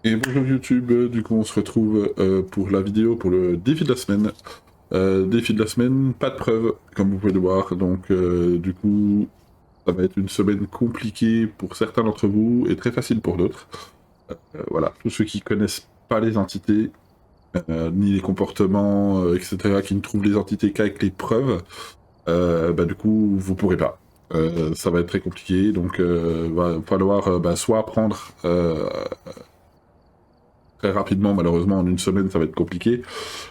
Et bonjour YouTube, du coup on se retrouve pour la vidéo pour le défi de la semaine. Défi de la semaine, pas de preuves, comme vous pouvez le voir, donc du coup ça va être une semaine compliquée pour certains d'entre vous et très facile pour d'autres. Voilà, tous ceux qui connaissent pas les entités, ni les comportements, etc., qui ne trouvent les entités qu'avec les preuves, bah du coup vous pourrez pas. Ça va être très compliqué, donc va falloir soit apprendre très rapidement, malheureusement en une semaine ça va être compliqué.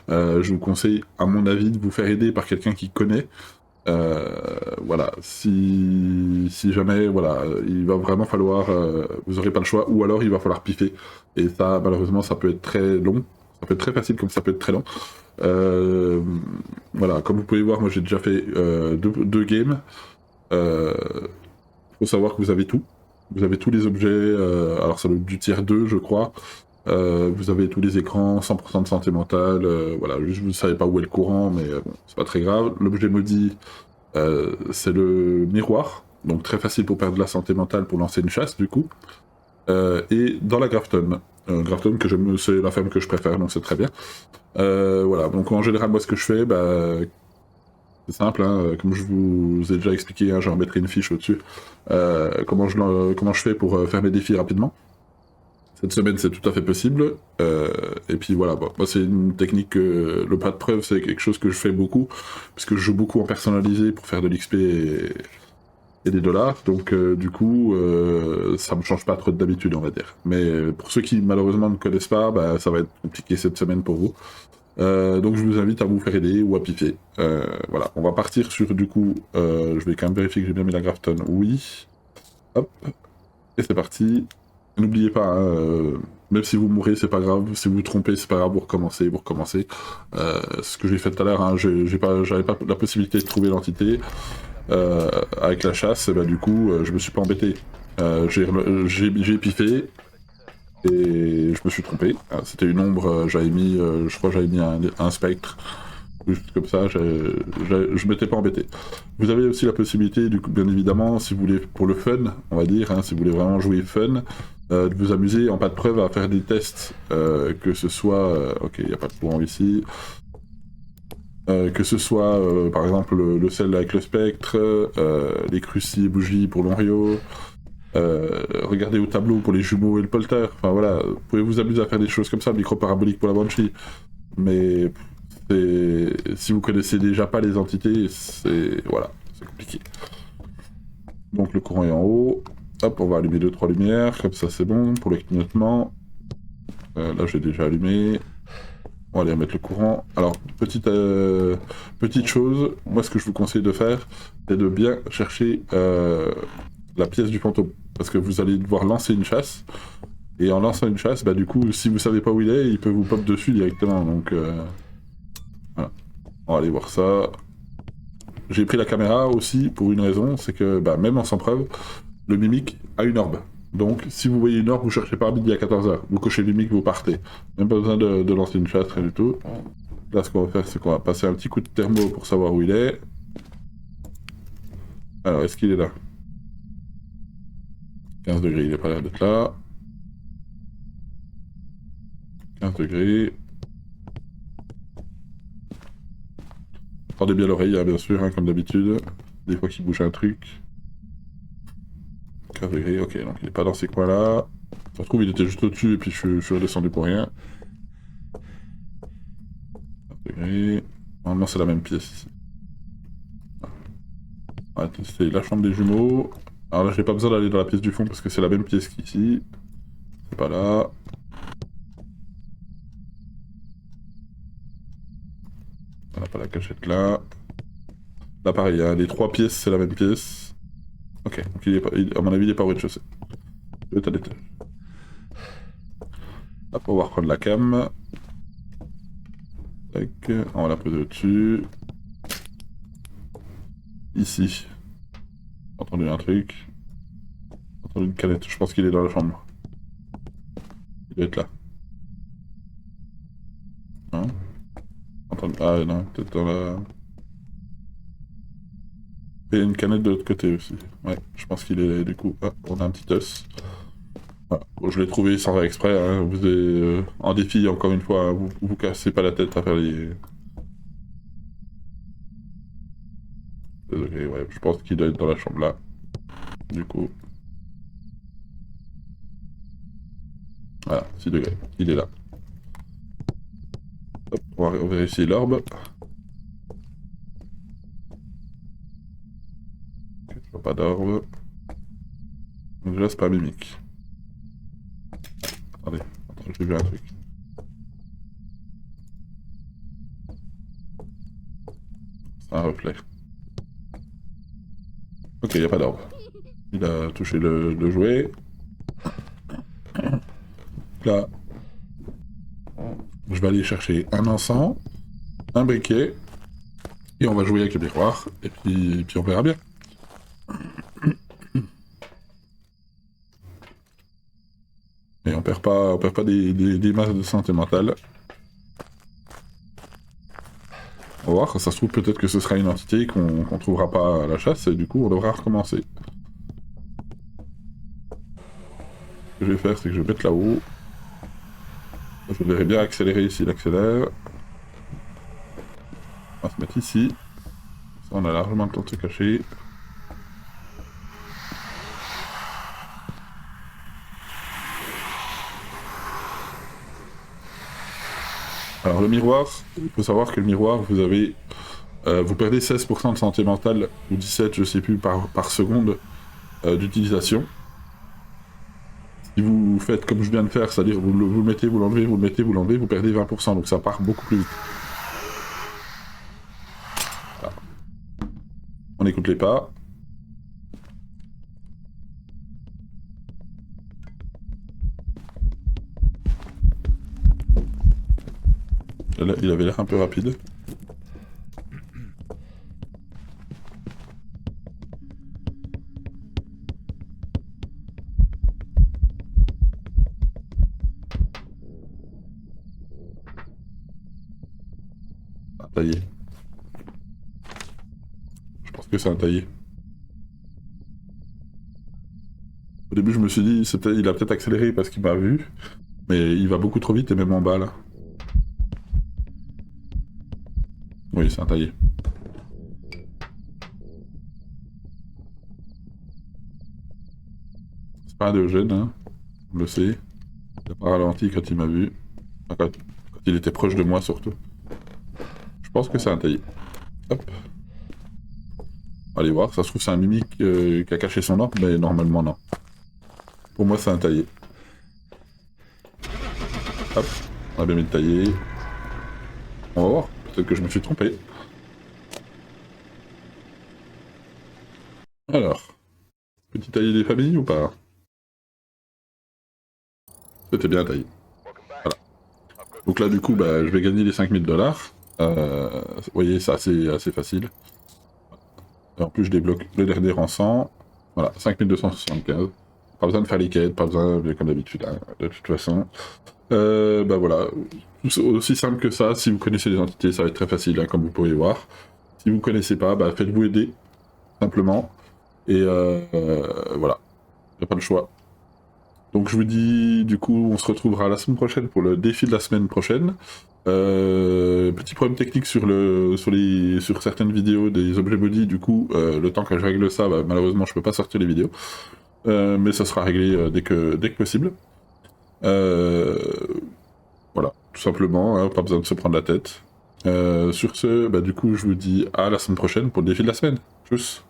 Je vous conseille, à mon avis, de vous faire aider par quelqu'un qui connaît. Voilà, si jamais, voilà, il va vraiment falloir, vous n'aurez pas le choix, ou alors il va falloir piffer. Et ça, malheureusement, ça peut être très long. Ça peut être très facile comme ça peut être très long. Euh, voilà, comme vous pouvez voir, moi j'ai déjà fait deux games. Faut savoir que vous avez tout. Vous avez tous les objets, alors c'est du tiers 2 je crois. Vous avez tous les écrans, 100% de santé mentale, voilà, juste vous ne savez pas où est le courant, mais bon, c'est pas très grave. L'objet maudit, c'est le miroir, donc très facile pour perdre la santé mentale pour lancer une chasse, du coup. Et dans la Grafton, Grafton c'est la ferme que je préfère, donc c'est très bien. Voilà, donc en général, moi ce que je fais, c'est simple, hein, comme je vous ai déjà expliqué, hein, je remettrai une fiche au-dessus, comment je fais pour faire mes défis rapidement. Cette semaine, c'est tout à fait possible. Et puis voilà, bon, moi c'est une technique le pas de preuve, c'est quelque chose que je fais beaucoup, puisque je joue beaucoup en personnalisé pour faire de l'XP et des dollars. Donc du coup, ça me change pas trop d'habitude, on va dire. Mais pour ceux qui malheureusement ne connaissent pas, bah, ça va être compliqué cette semaine pour vous. Donc je vous invite à vous faire aider ou à piffer. Voilà, on va partir sur du coup, je vais quand même vérifier que j'ai bien mis la Grafton. Oui. Hop. Et c'est parti. N'oubliez pas, hein, même si vous mourrez, c'est pas grave. Si vous vous trompez, c'est pas grave, vous recommencez, vous recommencez. Ce que j'ai fait tout à l'heure, hein, j'avais pas la possibilité de trouver l'entité. Avec la chasse, bah, du coup, je me suis pas embêté. J'ai piffé et je me suis trompé. C'était une ombre, je crois que j'avais mis un spectre. Juste comme ça, je m'étais pas embêté. Vous avez aussi la possibilité, du coup, bien évidemment, si vous voulez, pour le fun, on va dire, hein, si vous voulez vraiment jouer fun, de vous amuser en pas de preuve à faire des tests, que ce soit, ok, il n'y a pas de courant ici, que ce soit par exemple le sel avec le spectre, les crucis et bougies pour l'Onryo, regardez au tableau pour les jumeaux et le polter, enfin voilà, vous pouvez vous amuser à faire des choses comme ça, le micro parabolique pour la Banshee, mais si vous connaissez déjà pas les entités, c'est voilà, c'est compliqué. Donc le courant est en haut. Hop, on va allumer 2-3 lumières, comme ça c'est bon pour le clignotement. Là j'ai déjà allumé. On va aller remettre le courant. Alors, petite chose, moi ce que je vous conseille de faire, c'est de bien chercher la pièce du fantôme. Parce que vous allez devoir lancer une chasse. Et en lançant une chasse, bah du coup, si vous savez pas où il est, il peut vous pop dessus directement. Donc, voilà. On va aller voir ça. J'ai pris la caméra aussi pour une raison, c'est que bah, même en sans preuve, le mimique a une orbe. Donc si vous voyez une orbe, vous cherchez pas à midi à 14h. Vous cochez le mimique, vous partez. Même pas besoin de lancer une chasse, rien du tout. Là, ce qu'on va faire, c'est qu'on va passer un petit coup de thermo pour savoir où il est. Alors, est-ce qu'il est là? 15 degrés, il est pas l'air d'être là. 15 degrés. Tendez bien l'oreille, hein, bien sûr, hein, comme d'habitude. Des fois qu'il bouge un truc. 15 degrés, ok, donc il est pas dans ces coins-là. Ça se trouve, il était juste au-dessus et puis je suis redescendu pour rien. 15 degrés. Normalement, c'est la même pièce ici. Ouais, c'est la chambre des jumeaux. Alors là, j'ai pas besoin d'aller dans la pièce du fond parce que c'est la même pièce qu'ici. C'est pas là. On n'a pas la cachette là. Là, pareil, hein, les trois pièces, c'est la même pièce. Ok, donc à mon avis, il est pas au rez-de-chaussée. Il est à l'étage. Hop, on va reprendre la cam. Tac, on va la poser au-dessus. Ici. J'ai entendu un truc. J'ai entendu une canette. Je pense qu'il est dans la chambre. Il doit être là. Hein? Ah non, peut-être dans la... Il y a une canette de l'autre côté aussi. Ouais, je pense qu'il est du coup. Ah, on a un petit os. Voilà. Bon, je l'ai trouvé sans faire exprès, hein. Vous avez, en défi, encore une fois, hein, vous cassez pas la tête à faire les... Désolé, ouais, je pense qu'il doit être dans la chambre là. Du coup, voilà, 6 degrés, il est là. Hop, on va vérifier l'orbe. Je vois pas d'orbe. Donc déjà, c'est pas mimique. Attendez, j'ai vu un truc. C'est un reflet. Ok, y a pas d'orbe. Il a touché le jouet. Là, je vais aller chercher un encens, un briquet, et on va jouer avec le miroir, et puis on verra bien. Et on perd pas des masses de santé mentale. On va voir, ça se trouve peut-être que ce sera une entité qu'on trouvera pas à la chasse, et du coup on devra recommencer. Ce que je vais faire, c'est que je vais mettre là-haut. Je verrai bien accélérer s'il accélère. On va se mettre ici. Ça, on a largement le temps de se cacher. Alors le miroir, il faut savoir que le miroir, vous perdez 16% de santé mentale, ou 17, je sais plus, par seconde d'utilisation. Si vous faites comme je viens de faire, c'est-à-dire vous le mettez, vous l'enlevez, vous le mettez, vous l'enlevez, vous perdez 20%, donc ça part beaucoup plus vite. Voilà. On écoute les pas. Là, il avait l'air un peu rapide. Un taillé. Je pense que c'est un taillé. Au début, je me suis dit, il a peut-être accéléré parce qu'il m'a vu, mais il va beaucoup trop vite et même en bas là. Oui, c'est un taillé. C'est pas un Diogène, hein, on le sait. Il a pas ralenti quand il m'a vu. Enfin, quand il était proche de moi surtout. Je pense que c'est un taillé. Hop. Allez voir, ça se trouve c'est un mimique qui a caché son orbe, mais normalement non. Pour moi c'est un taillé. Hop, on a bien mis le taillé. On va voir, peut-être que je me suis trompé. Alors, petit taillé des familles ou pas? C'était bien taillé. Voilà. Donc là du coup, bah, je vais gagner les 5000 $. Vous voyez, c'est assez facile. Et en plus je débloque le dernier encens. Voilà, 5275. Pas besoin de faire les quêtes, pas besoin, comme d'habitude, hein, de toute façon. Bah voilà, aussi simple que ça, si vous connaissez les entités, ça va être très facile, hein, comme vous pouvez voir. Si vous connaissez pas, bah faites-vous aider, simplement. Et voilà, y a pas le choix. Donc je vous dis, du coup, on se retrouvera la semaine prochaine pour le défi de la semaine prochaine. Petit problème technique sur certaines vidéos des objets body, du coup, le temps que je règle ça, bah, malheureusement je peux pas sortir les vidéos. Mais ça sera réglé dès que possible. Voilà, tout simplement, hein, pas besoin de se prendre la tête. Sur ce, bah, du coup, je vous dis à la semaine prochaine pour le défi de la semaine. Tchuss.